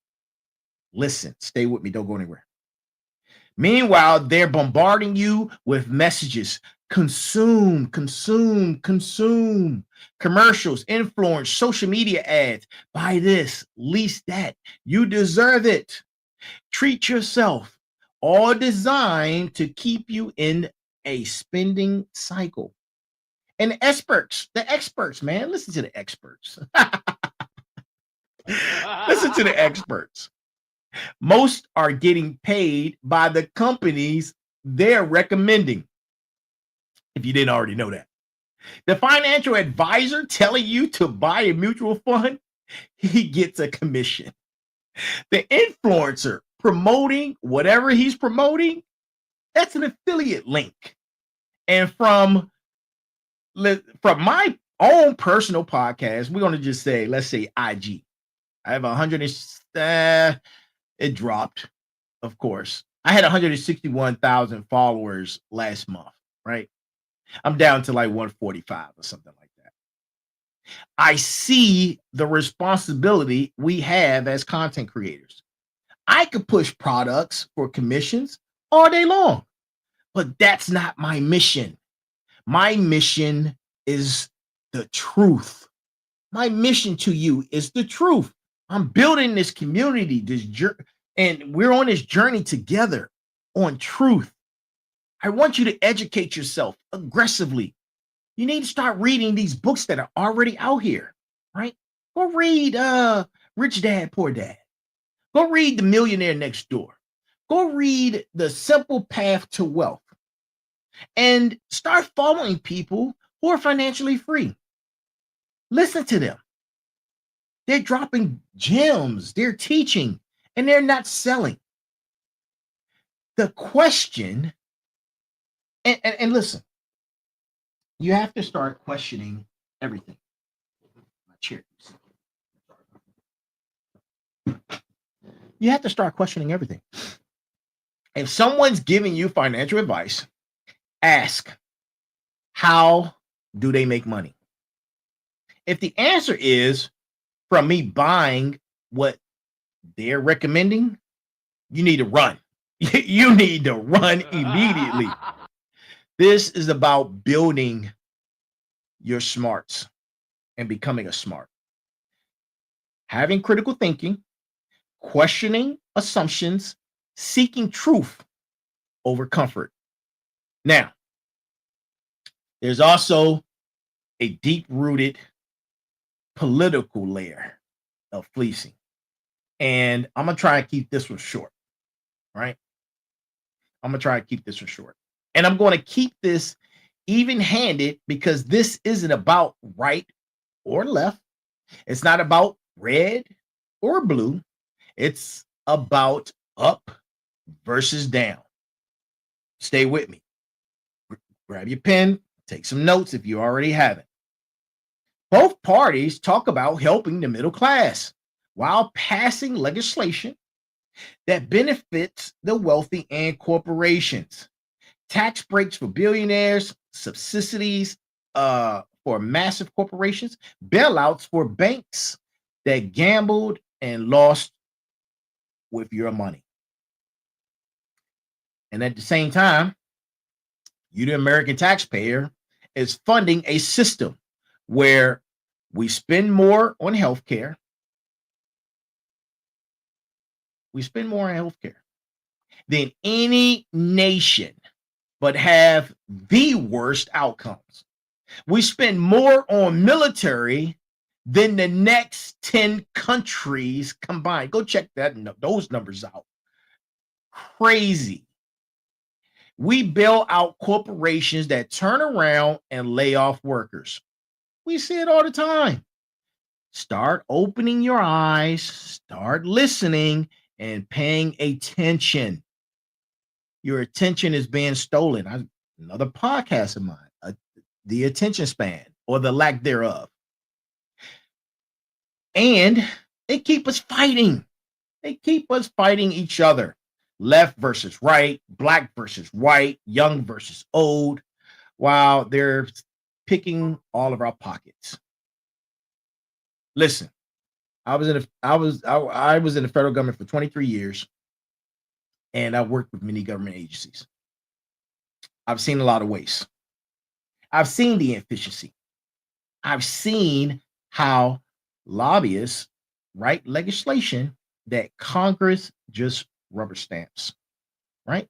listen, stay with me, don't go anywhere. Meanwhile, they're bombarding you with messages. Consume, consume, consume. Commercials, influence, social media ads. Buy this, lease that. You deserve it. Treat yourself. All designed to keep you in a spending cycle. And the experts, man, listen to the experts. Listen to the experts. Most are getting paid by the companies they're recommending. If you didn't already know that. The financial advisor telling you to buy a mutual fund, he gets a commission. The influencer promoting whatever he's promoting, that's an affiliate link. And from my own personal podcast, we're going to just say, let's say IG. I have 100, it dropped, of course. I had 161,000 followers last month, right? I'm down to like 145 or something like that. I see the responsibility we have as content creators. I could push products for commissions all day long, but that's not my mission. My mission is the truth. My mission to you is the truth. I'm building this community, and we're on this journey together on truth. I want you to educate yourself aggressively. You need to start reading these books that are already out here, right? Go read Rich Dad, Poor Dad. Go read The Millionaire Next Door. Go read The Simple Path to Wealth. And start following people who are financially free. Listen to them. They're dropping gems, they're teaching, and they're not selling. The question, and listen, you have to start questioning everything. My chair. You have to start questioning everything. If someone's giving you financial advice, ask, how do they make money? If the answer is from me buying what they're recommending, you need to run. You need to run immediately. This is about building your smarts and becoming a smart. Having critical thinking, questioning assumptions, seeking truth over comfort. Now, there's also a deep-rooted political layer of fleecing. And I'm going to try and keep this one short, right? I'm going to try and keep this one short. And I'm going to keep this even-handed because this isn't about right or left. It's not about red or blue. It's about up versus down. Stay with me. Grab your pen, take some notes if you already haven't. Both parties talk about helping the middle class while passing legislation that benefits the wealthy and corporations. Tax breaks for billionaires, subsidies for massive corporations, bailouts for banks that gambled and lost with your money. And at the same time, you, the American taxpayer, is funding a system where we spend more on healthcare. We spend more on healthcare than any nation, but have the worst outcomes. We spend more on military than the next 10 countries combined. Go check those numbers out. Crazy. We bail out corporations that turn around and lay off workers. We see it all the time. Start opening your eyes, start listening, and paying attention. Your attention is being stolen. Another podcast of mine, the attention span or the lack thereof. And they keep us fighting. They keep us fighting each other. Left versus right, black versus white, young versus old, while they're picking all of our pockets. Listen, I was in the federal government for 23 years, and I worked with many government agencies. I've seen a lot of waste. I've seen the inefficiency. I've seen how lobbyists write legislation that Congress just rubber stamps, right?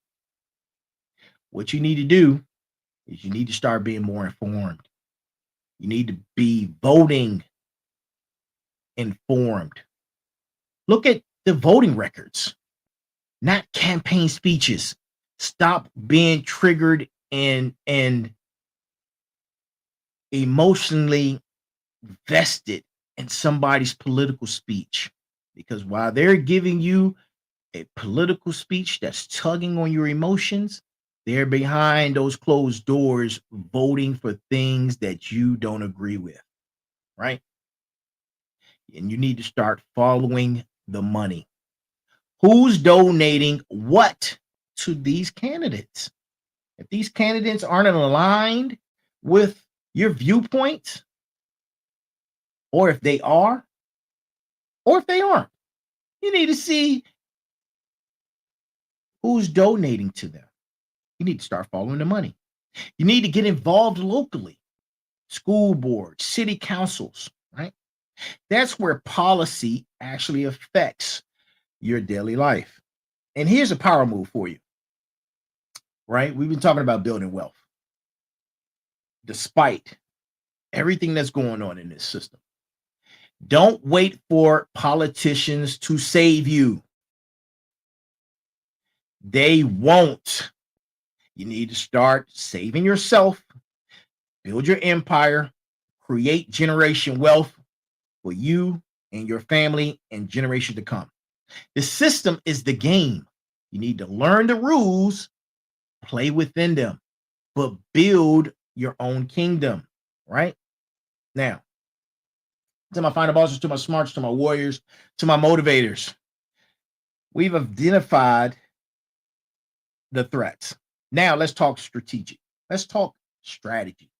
What you need to do is you need to start being more informed. You need to be voting informed. Look at the voting records, not campaign speeches. Stop being triggered and emotionally vested in somebody's political speech, because while they're giving you a political speech that's tugging on your emotions, they're behind those closed doors voting for things that you don't agree with, right? And you need to start following the money. Who's donating what to these candidates? If these candidates aren't aligned with your viewpoints, or if they are, or if they aren't, you need to see who's donating to them. You need to start following the money. You need to get involved locally. School boards, city councils, right? That's where policy actually affects your daily life. And here's a power move for you, right? We've been talking about building wealth. Despite everything that's going on in this system, don't wait for politicians to save you. They won't. You need to start saving yourself, build your empire, create generation wealth for you and your family and generation to come. The system is the game. You need to learn the rules, play within them, but build your own kingdom, right? Now, to my final bosses, to my smarts, to my warriors, to my motivators, we've identified the threats. Now let's talk strategic. Let's talk strategy.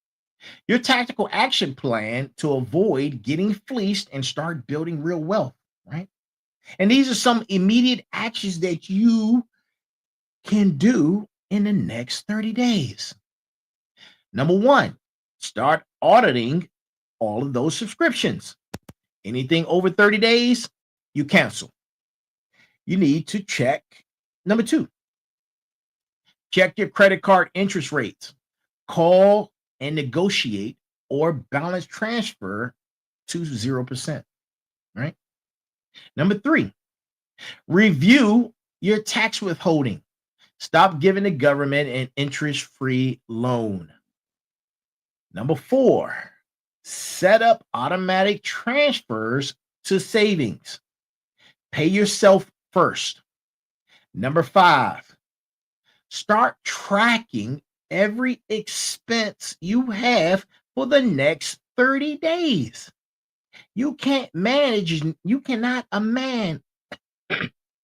Your tactical action plan to avoid getting fleeced and start building real wealth, right? And these are some immediate actions that you can do in the next 30 days. Number one, start auditing all of those subscriptions. Anything over 30 days, you cancel. You need to check. Number two, check your credit card interest rates. Call and negotiate or balance transfer to 0%, right? Number three, review your tax withholding. Stop giving the government an interest-free loan. Number four, Set up automatic transfers to savings. Pay yourself first. Number 5, start tracking every expense you have for the next 30 days. You can't manage, you cannot imagine.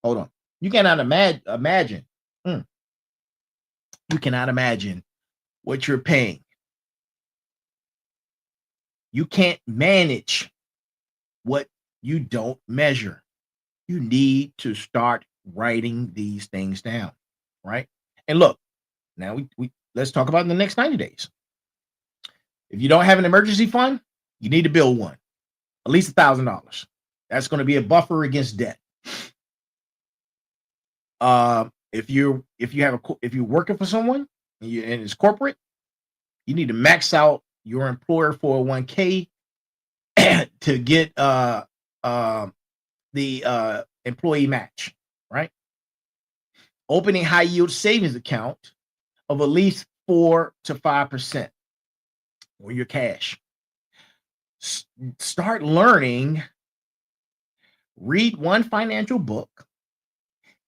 Hold on. You cannot imagine. You cannot imagine what you're paying. You can't manage what you don't measure. You need to start writing these things down, right? And look, now we let's talk about the next 90 days. If you don't have an emergency fund, you need to build one, at least $1,000. That's going to be a buffer against debt. If you're working for someone and it's corporate, you need to max out your employer 401k to get the employee match, right? Opening high yield savings account of at least 4 to 5% on your cash. Start learning, read one financial book,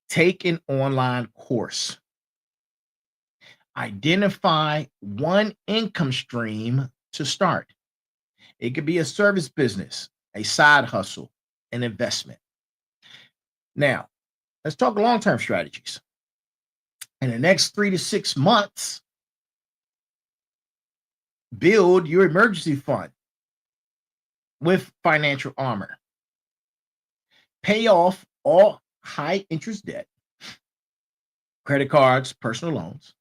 take an online course. Identify one income stream to start. It could be a service business, a side hustle, an investment. Now, let's talk long-term strategies. In the next 3 to 6 months, build your emergency fund with financial armor. Pay off all high interest debt, credit cards, personal loans.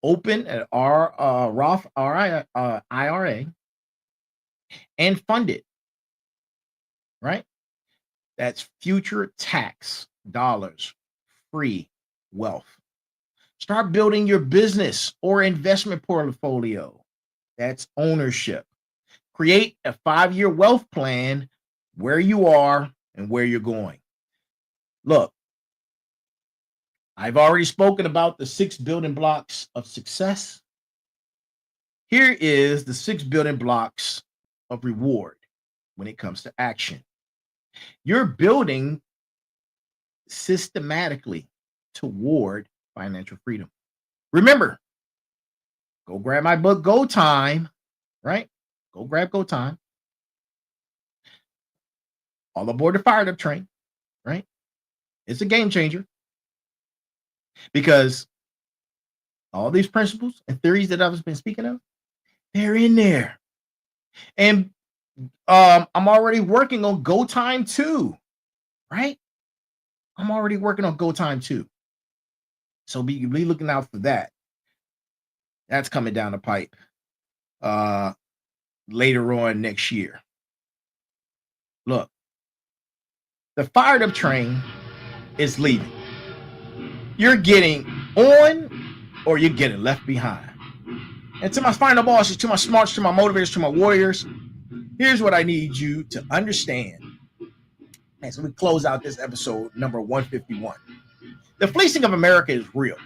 Open an Roth IRA and fund it, right? That's future tax dollars, free wealth. Start building your business or investment portfolio. That's ownership. Create a 5-year wealth plan where you are and where you're going. Look, I've already spoken about the 6 building blocks of success. Here is the 6 building blocks of reward when it comes to action. You're building systematically toward financial freedom. Remember, go grab my book, Go Time, right? Go grab Go Time. All aboard the fired up train, right? It's a game changer because all these principles and theories that I've been speaking of, they're in there. And I'm already working on Go Time 2, right? I'm already working on Go Time 2. So be looking out for that. That's coming down the pipe later on next year. Look, the fired up train is leaving. You're getting on or you're getting left behind. And to my final bosses, to my smarts, to my motivators, to my warriors, here's what I need you to understand as we close out this episode number 151. The fleecing of America is real.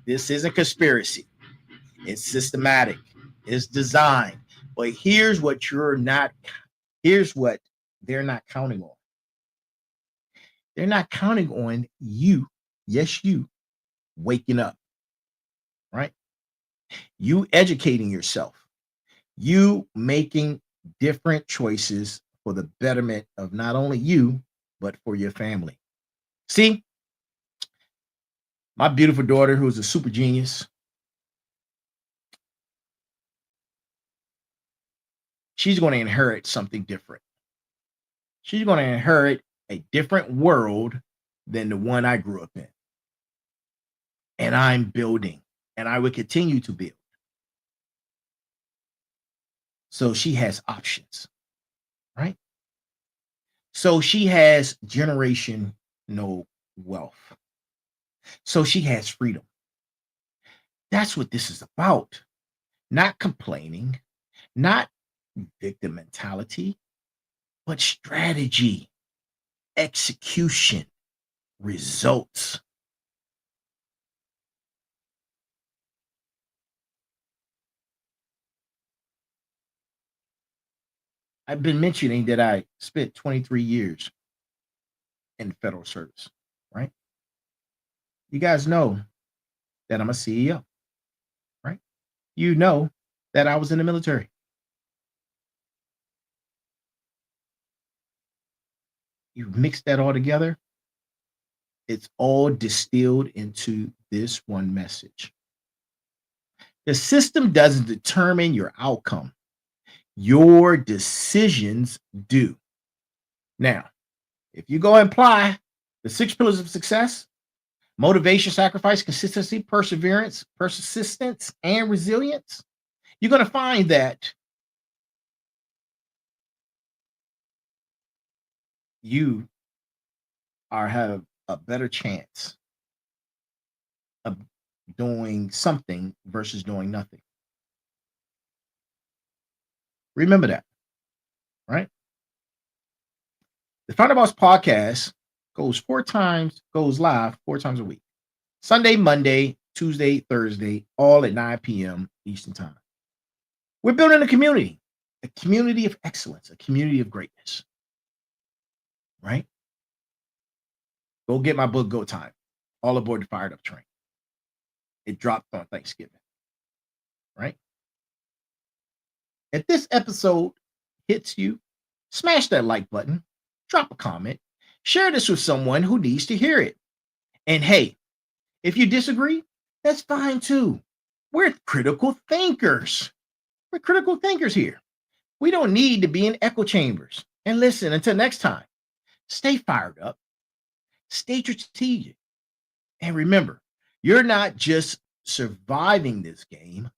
This isn't conspiracy. It's systematic. It's designed. But here's what they're not counting on. They're not counting on you, yes, you, waking up, right? You educating yourself. You making different choices for the betterment of not only you, but for your family. See, my beautiful daughter, who's a super genius, she's going to inherit something different. She's going to inherit a different world than the one I grew up in. And I'm building, and I will continue to build. So she has options, right? So she has generational wealth. So she has freedom. That's what this is about. Not complaining, not victim mentality, but strategy, execution, results. I've been mentioning that I spent 23 years in the federal service, right? You guys know that I'm a CEO, right? You know that I was in the military. You mix that all together, it's all distilled into this one message. The system doesn't determine your outcome. Your decisions do. Now, if you go and apply the 6 pillars of success: motivation, sacrifice, consistency, perseverance, persistence, and resilience, you're going to find that you have a better chance of doing something versus doing nothing. Remember that, right? The Final Boss podcast goes live 4 times a week. Sunday, Monday, Tuesday, Thursday, all at 9 p.m. Eastern Time. We're building a community of excellence, a community of greatness, right? Go get my book, Go Time. All aboard the Fired Up train. It dropped on Thanksgiving, right? If this episode hits you, smash that like button, drop a comment, share this with someone who needs to hear it. And hey, if you disagree, that's fine too. We're critical thinkers. We're critical thinkers here. We don't need to be in echo chambers. And listen, until next time, stay fired up, stay strategic. And remember, you're not just surviving this game,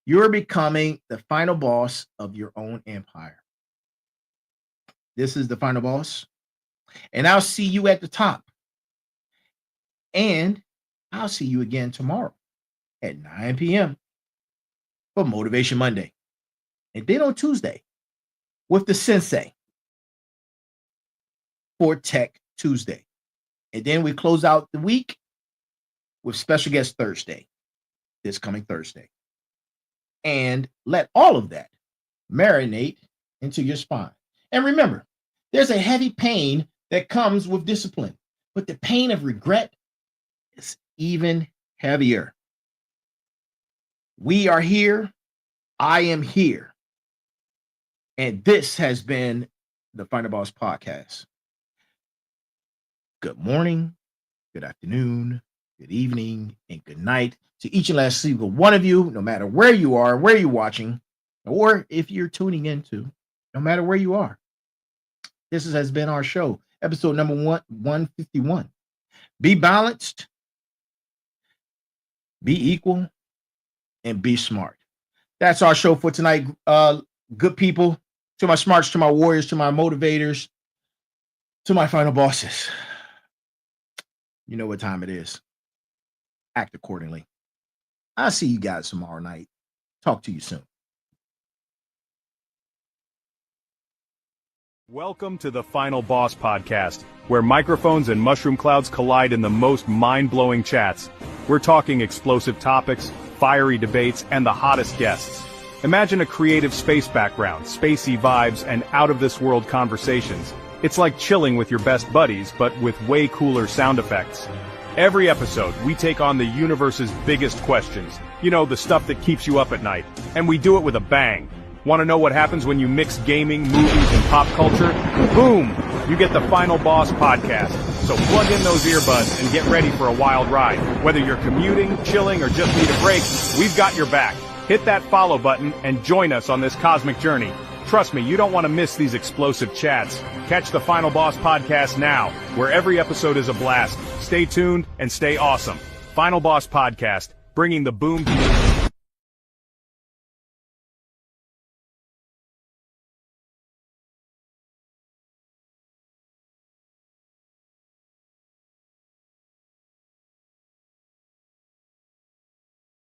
you're becoming the final boss of your own empire. This is the Final Boss, and I'll see you at the top. And I'll see you again tomorrow at 9 p.m. for Motivation Monday. And then on Tuesday with the Sensei for Tech Tuesday. And then we close out the week with special guest Thursday, this coming Thursday. And let all of that marinate into your spine. And remember, there's a heavy pain that comes with discipline, but the pain of regret is even heavier. We are here. I am here. And this has been the Final Boss Podcast. Good morning, good afternoon, good evening, and good night to each and last single one of you, no matter where you are, where you're watching, or if you're tuning into, no matter where you are. This has been our show, episode number 151. Be balanced, be equal, and be smart. That's our show for tonight, good people. To my smarts, to my warriors, to my motivators, to my final bosses. You know what time it is. Act accordingly. I'll see you guys tomorrow night. Talk to you soon. Welcome to the Final Boss Podcast, where microphones and mushroom clouds collide in the most mind-blowing chats. We're talking explosive topics, fiery debates, and the hottest guests. Imagine a creative space background, spacey vibes, and out-of-this-world conversations. It's like chilling with your best buddies, but with way cooler sound effects. Every episode, we take on the universe's biggest questions. You know, the stuff that keeps you up at night. And we do it with a bang. Want to know what happens when you mix gaming, movies, and pop culture? Boom! You get the Final Boss Podcast. So plug in those earbuds and get ready for a wild ride. Whether you're commuting, chilling, or just need a break, we've got your back. Hit that follow button and join us on this cosmic journey. Trust me, you don't want to miss these explosive chats. Catch the Final Boss Podcast now, where every episode is a blast. Stay tuned and stay awesome. Final Boss Podcast, bringing the boom to you.